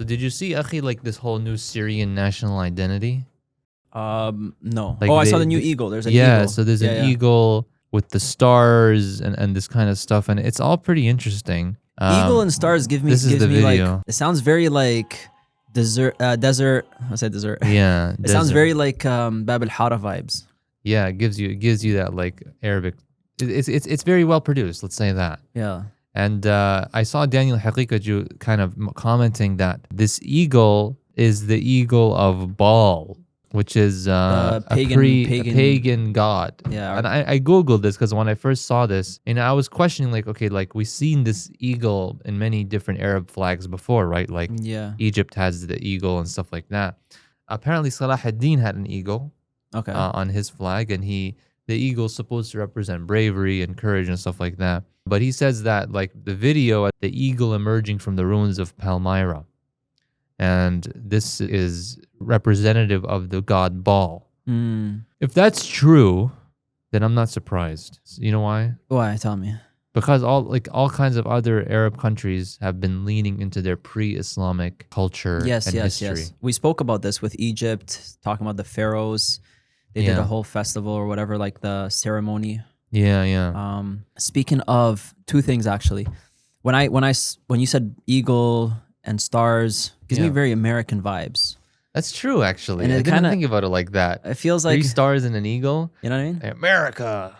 So did you see, Akhi, like this whole new Syrian national identity? No. Like I saw the new eagle. There's an eagle. Yeah, so there's an eagle with the stars and this kind of stuff, and it's all pretty interesting. Eagle and stars gives me video. like, it sounds very like desert. I said desert. Yeah, It sounds very like Bab al-Hara vibes. Yeah, it gives you that like Arabic. It's very well produced. Let's say that. Yeah. And I saw Daniel Haqiqatjou kind of commenting that this eagle is the eagle of Baal, which is a pagan god. Yeah. And I Googled this because when I first saw this, and I was questioning like, okay, like we've seen this eagle in many different Arab flags before, right? Like Egypt has the eagle and stuff like that. Apparently Salah ad-Din had an eagle on his flag, and the eagle's supposed to represent bravery and courage and stuff like that. But he says that like the video, the eagle emerging from the ruins of Palmyra, and this is representative of the god Baal. If that's true, then I'm not surprised. You know why? Why? Tell me. Because all kinds of other Arab countries have been leaning into their pre-Islamic culture and history. Yes. We spoke about this with Egypt, talking about the pharaohs. They did a whole festival or whatever, like the ceremony. Yeah. Speaking of two things, actually, when you said eagle and stars, gives me very American vibes. That's true, actually. And I didn't think about it like that. It feels like 3 stars and an eagle. You know what I mean? America.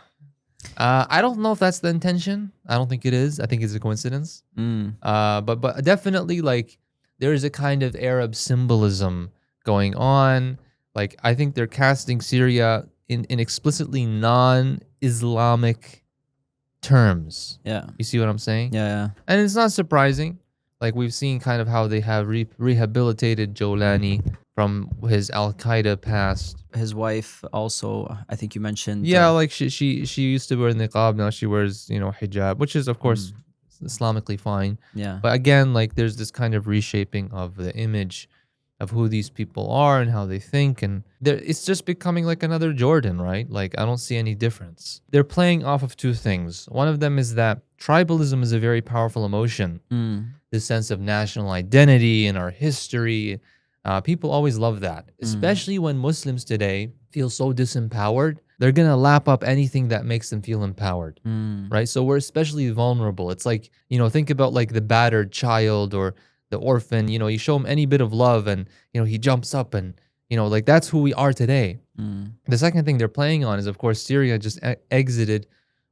I don't know if that's the intention. I don't think it is. I think it's a coincidence. But definitely, like, there is a kind of Arab symbolism going on. Like, I think they're casting Syria in explicitly non-Islamic terms. Yeah. You see what I'm saying? Yeah. And it's not surprising. Like, we've seen kind of how they have rehabilitated Jolani from his Al-Qaeda past. His wife also, I think you mentioned. Yeah, like she used to wear niqab, now she wears, hijab, which is, of course, Islamically fine. Yeah. But again, like, there's this kind of reshaping of the image of who these people are and how they think, and it's just becoming like another Jordan, right? Like, I don't see any difference. They're playing off of two things. One of them is that tribalism is a very powerful emotion. This sense of national identity and our history. People always love that, especially when Muslims today feel so disempowered. They're gonna lap up anything that makes them feel empowered, right? So we're especially vulnerable. It's like, think about like the battered child or the orphan. You show him any bit of love and, he jumps up and, like, that's who we are today. The second thing they're playing on is, of course, Syria just exited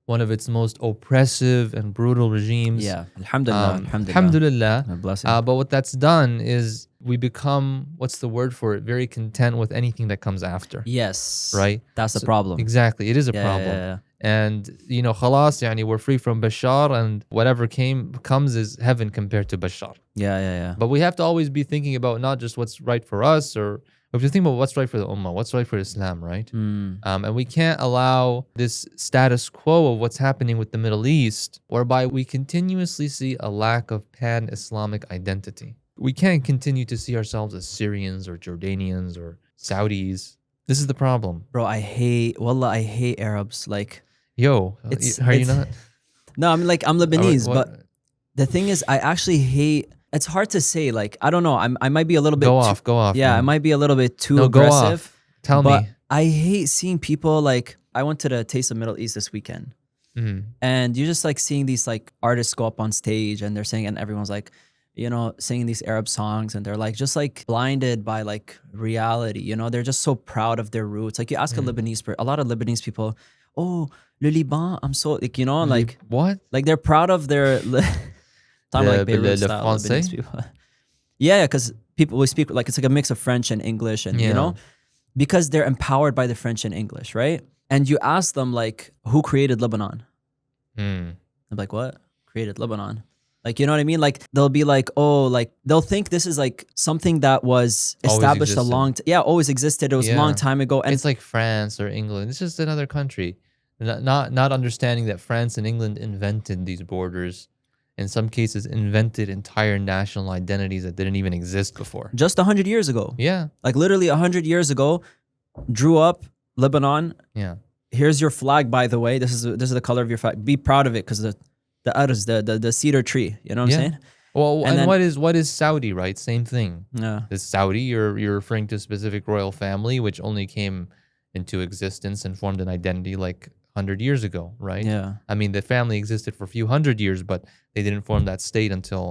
one of its most oppressive and brutal regimes. Yeah, alhamdulillah. Alhamdulillah. Blessing. But what that's done is we become, what's the word for it? Very content with anything that comes after. Yes. Right? That's the problem. Exactly. It is a problem. Yeah. And, khalas, we're free from Bashar, and whatever comes is heaven compared to Bashar. Yeah. But we have to always be thinking about not just what's right for us, or if you think about what's right for the Ummah, what's right for Islam, right? And we can't allow this status quo of what's happening with the Middle East, whereby we continuously see a lack of pan-Islamic identity. We can't continue to see ourselves as Syrians or Jordanians or Saudis. This is the problem. Bro, I hate Arabs. Like, yo, are you not? No, I'm Lebanese, but the thing is, I actually hate. It's hard to say. Like, I don't know. I might be a little bit. Go off. Yeah, man. I might be a little bit too aggressive. Go off. Tell me. I hate seeing people like. I went to the Taste of Middle East this weekend, and you're just like seeing these like artists go up on stage and they're singing, and everyone's like, singing these Arab songs, and they're like just like blinded by like reality. They're just so proud of their roots. Like, you ask a lot of Lebanese people, oh, le Liban, I'm so like, like what? Like, they're proud of their talking like Beirut style Lebanese people. Yeah, because people will speak like it's like a mix of French and English, and because they're empowered by the French and English, right? And you ask them like, who created Lebanon? They're like, what? Created Lebanon? Like, you know what I mean? Like, they'll be like, oh, like, they'll think this is like something that was established always existed. It was a long time ago. And it's like France or England. It's just another country. Not understanding that France and England invented these borders. In some cases, invented entire national identities that didn't even exist before. Just 100 years ago. Yeah. Like, literally 100 years ago, drew up Lebanon. Yeah. Here's your flag, by the way. This is the color of your flag. Be proud of it, because the arz, the cedar tree. You know what I'm saying? Well, And and then what is Saudi, right? Same thing. yeah, Is Saudi, you're referring to a specific royal family which only came into existence and formed an identity like 100 years ago, right? yeah, I mean, the family existed for a few hundred years, but they didn't form that state until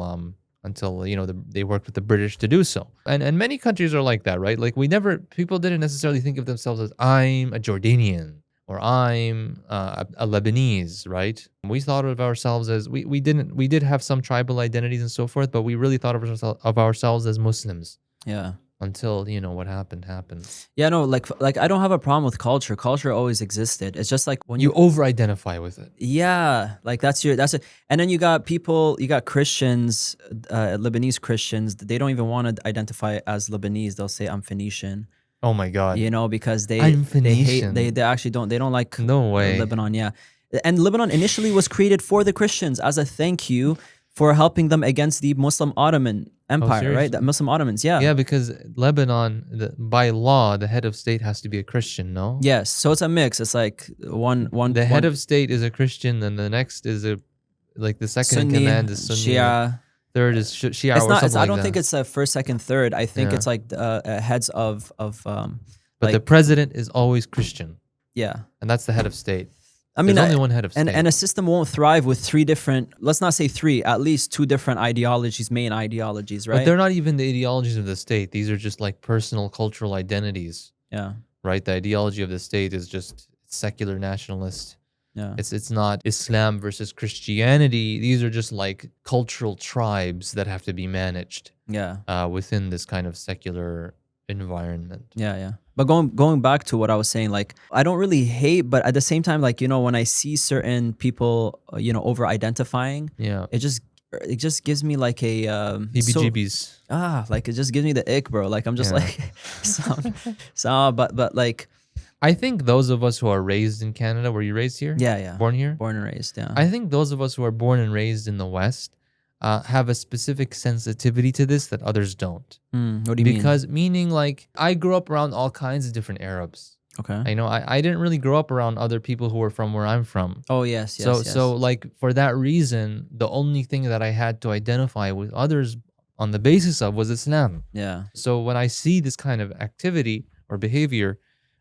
they worked with the British to do so. And many countries are like that, right? Like people didn't necessarily think of themselves as I'm a Jordanian or I'm a Lebanese, right? We thought of ourselves as we did have some tribal identities and so forth, but we really thought of ourselves as Muslims yeah. until what happened happened. Yeah, no, like I don't have a problem with culture. Culture always existed. It's just like when You over-identify with it. yeah, like that's it. And then you got Christians, Lebanese Christians. They don't even want to identify as Lebanese. They'll say I'm Phoenician. Oh my God. Because I'm they hate Phoenician. they actually don't like No way. Lebanon. Yeah, and Lebanon initially was created for the Christians as a thank you for helping them against the Muslim Ottoman Empire, right? The Muslim Ottomans, yeah. Yeah, because Lebanon, by law, the head of state has to be a Christian, no? Yes, so it's a mix. It's like one. The head of state is a Christian, and the next is the second in Sunni, command is Sunni. Shia. Third is Shia It's or not. something It's, I like don't that. think it's first, second, third. I think Yeah. it's like heads of But the president is always Christian, yeah. and that's the head of state. I mean, There's only one head of state. and a system won't thrive with three different. Let's not say three. At least two different ideologies, main ideologies, right? But they're not even the ideologies of the state. These are just like personal cultural identities, yeah, right? The ideology of the state is just secular nationalist. yeah. It's not Islam versus Christianity. These are just like cultural tribes that have to be managed Yeah. within this kind of secular environment. Yeah. But going back to what I was saying, like I don't really hate, but at the same time, like when I see certain people, over identifying, Yeah. it just gives me like a Heebie-jeebies. like it just gives me the ick, bro. Like I'm just Yeah. like but like I think those of us who are raised in Canada, were you raised here? yeah. Born here? Born and raised, yeah. I think those of us who are born and raised in the West have a specific sensitivity to this that others don't. What do you Because meaning like I grew up around all kinds of different Arabs. mean? Okay. I didn't really grow up around other people who were from where I'm from. Oh yes. So like for that reason, the only thing that I had to identify with others on the basis of was Islam. yeah. So when I see this kind of activity or behavior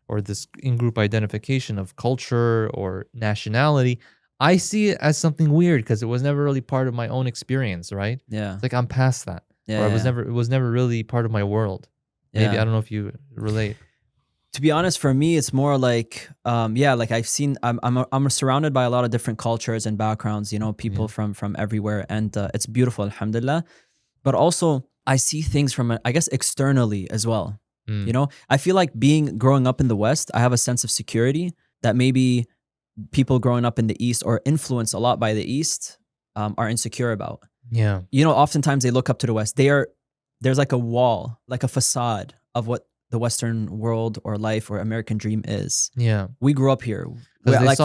or this in-group identification of culture or nationality, I see it as something weird because it was never really part of my own experience, right? Yeah. It's like I'm past that. Yeah. Or yeah. it was never really part of my world. Maybe Yeah. I don't know if you relate. To be honest, for me, it's more like, like I've seen, I'm surrounded by a lot of different cultures and backgrounds, people from everywhere, and it's beautiful, alhamdulillah. But also, I see things from, I guess, externally as well. I feel like growing up in the West, I have a sense of security that maybe people growing up in the East or influenced a lot by the East are insecure about. Yeah. Oftentimes they look up to the West. There's like a wall, like a facade of what the Western world or life or American dream is. Yeah. We grew up here. Because Like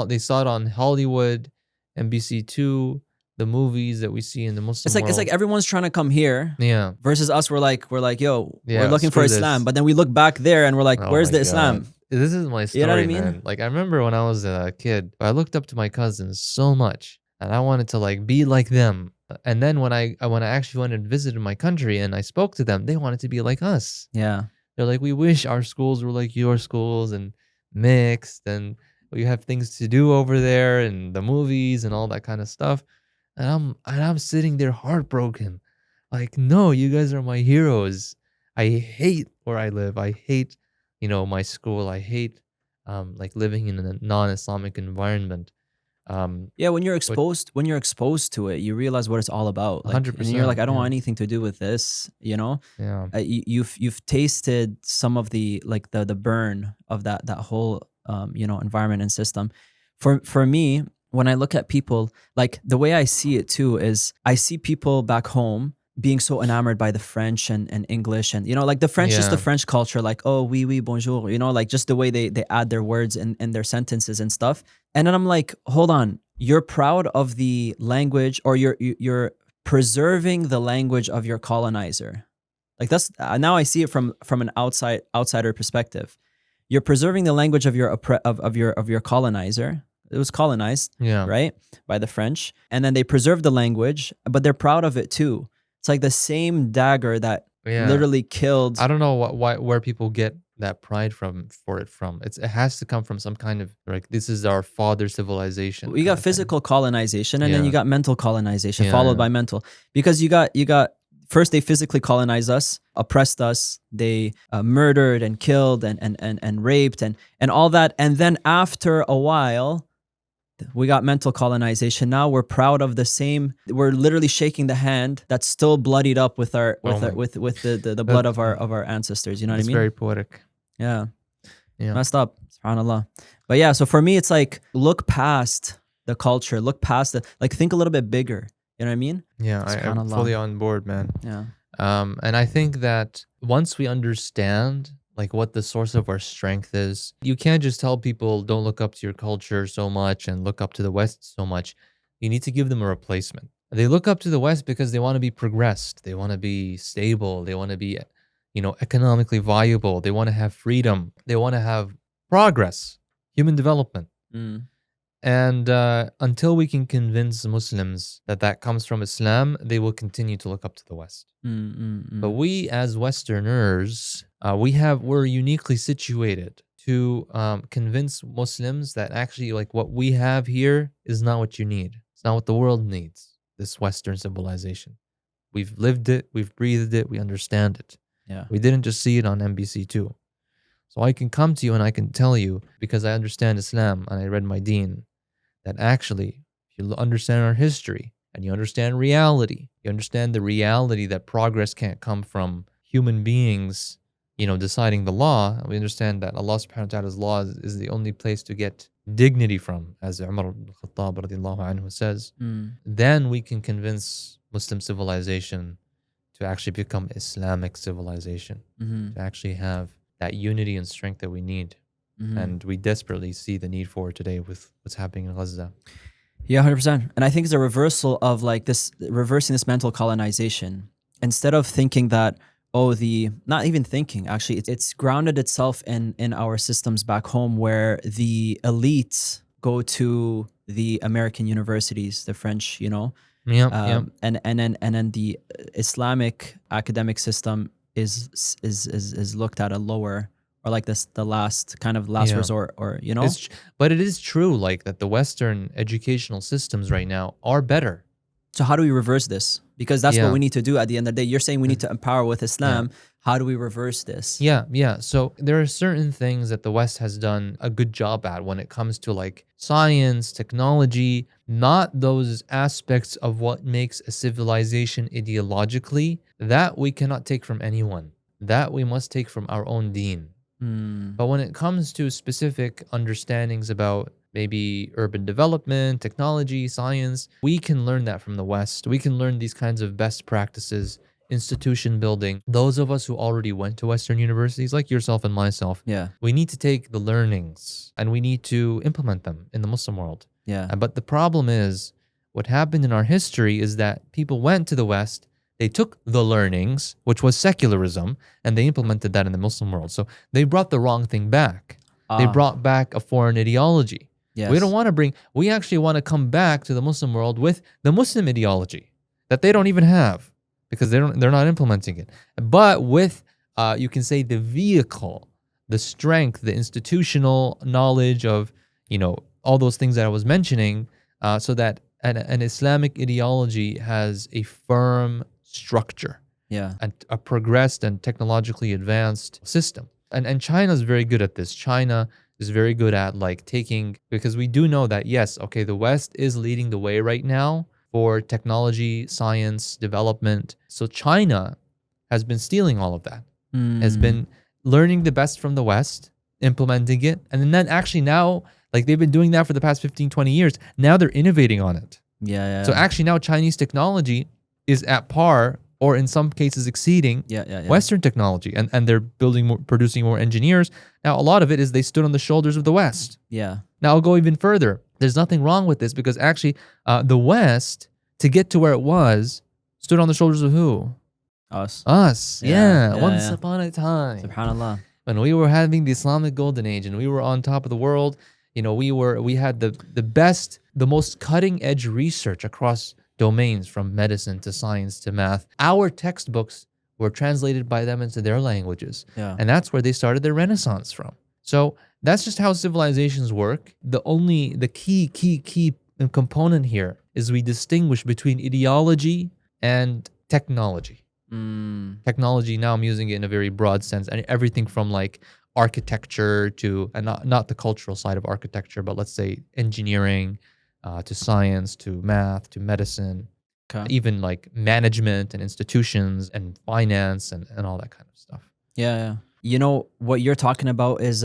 they saw it on Hollywood, NBC2, the movies that we see in the Muslim it's like world. everyone's trying to come here. Yeah. Versus us, we're like, yo, Yeah, we're looking for screw this. Islam. But then we look back there and we're like, Oh where's my the Islam? God. This is my story, You know what I mean? man. Like I remember when I was a kid, I looked up to my cousins so much, and I wanted to like be like them. And then when I actually went and visited my country and I spoke to them, they wanted to be like us. Yeah. They're like, we wish our schools were like your schools and mixed, and we have things to do over there and the movies and all that kind of stuff. And I'm sitting there heartbroken. Like, no, you guys are my heroes. I hate where I live. I hate, my school. I hate like living in a non-Islamic environment. Yeah, when you're exposed to it, you realize what it's all about. Like, 100%, and you're like, I don't yeah. want anything to do with this. Yeah. You've tasted some of the burn of that whole environment and system. For me, when I look at people, like the way I see it too is I see people back home being so enamored by the French and English and like the French, just the Yeah. French culture, like oh oui bonjour, like just the way they add their words in their sentences and stuff. And then I'm like, hold on, you're proud of the language, or you're preserving the language of your colonizer. Like that's now I see it from an outsider perspective. You're preserving the language of your colonizer, It was colonized, Yeah. right, by the French. And then they preserved the language, but they're proud of it too. It's like the same dagger that literally killed. I don't know where people get that pride from. It has to come from some kind of like, this is our father civilization. You got physical colonization, and then you got mental colonization, followed by mental. Because you got first they physically colonized us, oppressed us, they murdered and killed and raped and all that. And then after a while, we got mental colonization. Now we're proud of the same. We're literally shaking the hand that's still bloodied up with the blood of our ancestors. You know what I mean? It's very poetic. Yeah. Messed up. SubhanAllah. But yeah, so for me, it's like, look past the culture, look past think a little bit bigger. You know what I mean? Yeah, I'm fully on board, man. Yeah. And I think that once we understand like what the source of our strength is, you can't just tell people don't look up to your culture so much and look up to the West so much. You need to give them a replacement. They look up to the West because they want to be progressed. They want to be stable. They want to be, economically viable. They want to have freedom. They want to have progress, human development. And until we can convince Muslims that comes from Islam, they will continue to look up to the West. But we as Westerners, we're uniquely situated to convince Muslims that actually like what we have here is not what you need. It's not what the world needs, this Western civilization. We've lived it, we've breathed it, we understand it. Yeah. We didn't just see it on NBC2. So I can come to you and I can tell you, because I understand Islam and I read my deen, that actually, if you understand our history and you understand reality, you understand the reality that progress can't come from human beings, deciding the law. We understand that Allah subhanahu wa ta'ala's law is the only place to get dignity from, as Umar ibn Khattab radiallahu anhu says. Then we can convince Muslim civilization to actually become Islamic civilization, to actually have that unity and strength that we need. And we desperately see the need for it today with what's happening in Gaza. Yeah, 100%. And I think it's a reversal of reversing this mental colonization. Instead of thinking that, not even thinking, actually, it's grounded itself in our systems back home, where the elites go to the American universities, the French, And then the Islamic academic system is looked at a lower, or like the last resort, or but it is true, like that the Western educational systems right now are better. So how do we reverse this? Because that's what we need to do at the end of the day. You're saying we need to empower with Islam. How do we reverse this? Yeah. So there are certain things that the West has done a good job at when it comes to like science, technology, not those aspects of what makes a civilization ideologically, that we cannot take from anyone. That we must take from our own deen. But when it comes to specific understandings about maybe urban development, technology, science, we can learn that from the West. We can learn these kinds of best practices, institution building. Those of us who already went to Western universities, like yourself and myself, we need to take the learnings and we need to implement them in the Muslim world. But the problem is, what happened in our history is that people went to the West, they took the learnings, which was secularism, and they implemented that in the Muslim world. So they brought the wrong thing back. They brought back a foreign ideology. We don't want to we actually want to come back to the Muslim world with the Muslim ideology that they don't even have, because they're not implementing it. But with, you can say, the vehicle, the strength, the institutional knowledge of, all those things that I was mentioning, so that an Islamic ideology has a firm structure, and a progressed and technologically advanced system. And China is very good at this. China is very good at like taking, because we do know that, yes, okay, the West is leading the way right now for technology, science, development. So China has been stealing all of that, has been learning the best from the West, implementing it. And then actually now, like they've been doing that for the past 15, 20 years. Now they're innovating on it. So actually now Chinese technology is at par, or in some cases exceeding Western technology. And they're producing more engineers. Now, a lot of it is they stood on the shoulders of the West. Now, I'll go even further. There's nothing wrong with this, because actually the West, to get to where it was, stood on the shoulders of who? Us. Once upon a time. SubhanAllah. When we were having the Islamic golden age and we were on top of the world, we had the best, the most cutting edge research across domains, from medicine to science to math. Our textbooks were translated by them into their languages. Yeah. And that's where they started their renaissance from. So that's just how civilizations work. The key component here is we distinguish between ideology and technology. Technology, now I'm using it in a very broad sense, and everything from like architecture to, and not the cultural side of architecture, but let's say engineering, to science, to math, to medicine, even like management and institutions and finance and all that kind of stuff. Yeah. You know, what you're talking about is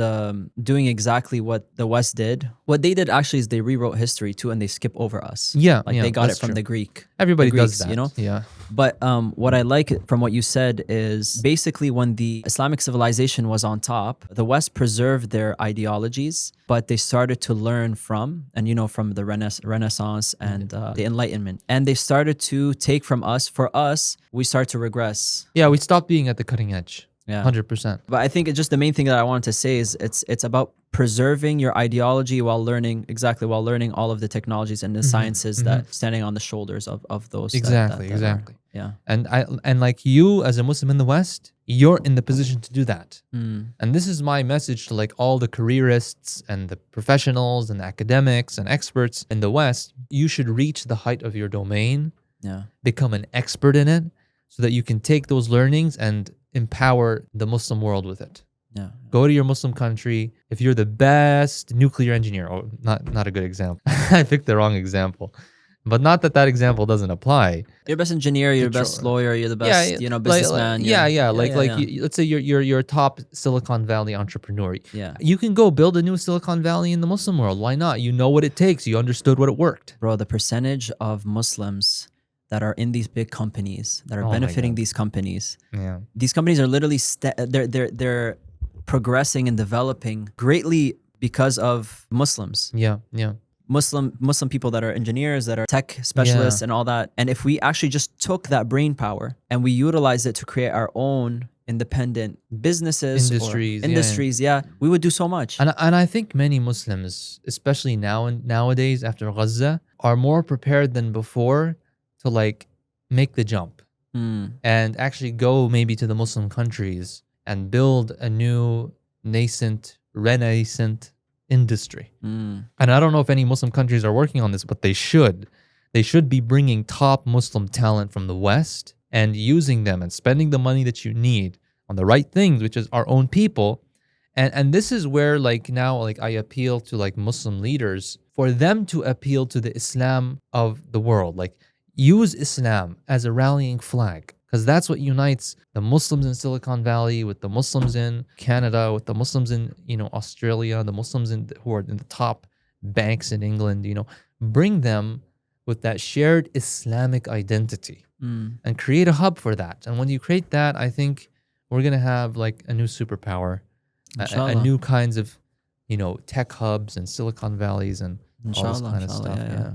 doing exactly what the West did. What they did actually is they rewrote history too, and they skip over us. Yeah. Like they got it from the Greek. Everybody Greeks, does that. You know? Yeah. But what I like from what you said is basically when the Islamic civilization was on top, the West preserved their ideologies, but they started to learn from the Renaissance and the Enlightenment. And they started to take from us. For us, we start to regress. Yeah, we stopped being at the cutting edge. Yeah, 100%. But I think the main thing that I wanted to say is it's about preserving your ideology while learning all of the technologies and the sciences that standing on the shoulders of those. Exactly. Yeah. And like you as a Muslim in the West, you're in the position to do that. And this is my message to like all the careerists and the professionals and the academics and experts in the West. You should reach the height of your domain. Yeah. Become an expert in it so that you can take those learnings and empower the Muslim world with it. Yeah. Go to your Muslim country. If you're the best nuclear engineer, or not a good example. I picked the wrong example. But not that example doesn't apply. You're the best engineer, you're the best lawyer, you're the best, businessman. Let's say you're a top Silicon Valley entrepreneur. Yeah. You can go build a new Silicon Valley in the Muslim world. Why not? You know what it takes. You understood what it worked. Bro, the percentage of Muslims that are in these big companies, that are benefiting these companies. Yeah. These companies are literally they're progressing and developing greatly because of Muslims. Yeah. Muslim people that are engineers, that are tech specialists and all that. And if we actually just took that brain power and we utilized it to create our own independent businesses, industries, we would do so much. And I think many Muslims, especially nowadays after Gaza, are more prepared than before to like make the jump and actually go maybe to the Muslim countries and build a new renaissance industry. And I don't know if any Muslim countries are working on this, but they should. They should be bringing top Muslim talent from the West and using them and spending the money that you need on the right things, which is our own people. And this is where like now like I appeal to like Muslim leaders for them to appeal to the Islam of the world. Like use Islam as a rallying flag, because that's what unites the Muslims in Silicon Valley with the Muslims in Canada, with the Muslims in Australia, the Muslims who are in the top banks in England. Bring them with that shared Islamic identity and create a hub for that. And when you create that, I think we're gonna have like a new superpower, a new kinds of tech hubs and Silicon Valleys and all this kind of stuff. Yeah.